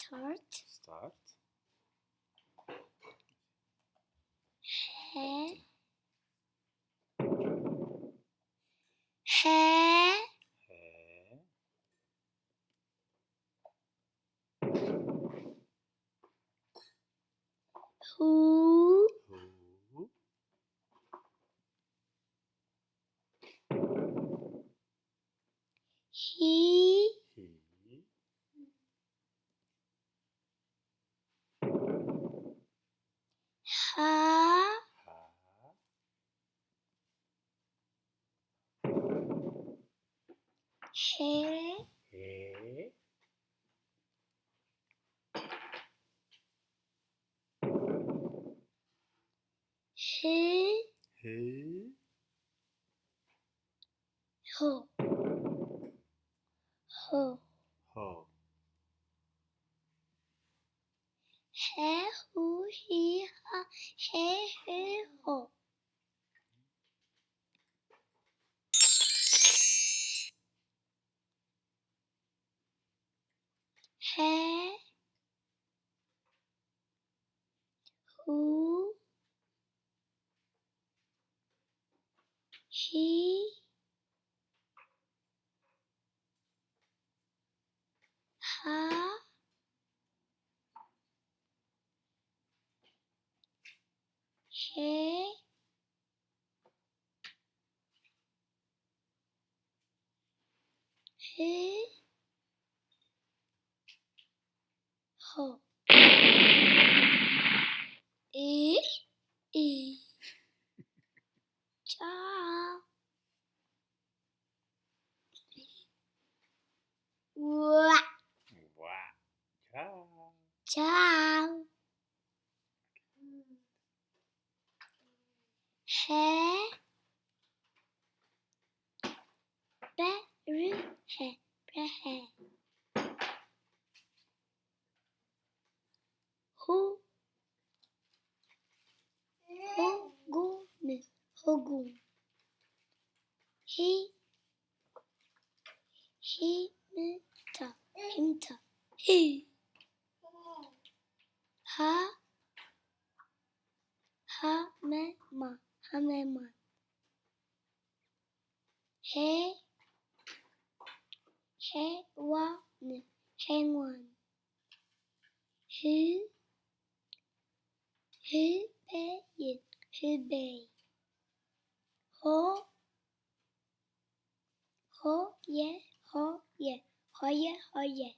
Start. He. He. Hu. Hu. He. He. Ha. Ha. He. He. He. He. Ho. Ho. Ho. He. Hu. He. Ha. He. He. Ho. He. Hu. He. Ha. He. He. Ho. E. E. Ciao. Wow. Wow. Ciao. Ciao. He. Be. Ru. He. He. Hu. Hogun. Hogun. He. Himta. Himta. He. Ha. Hamema. Hamema. He. Hewan. Hewan. Hu. Hubei. Hubei. Ho. Hoye. Hoye. Hoye. Hoye.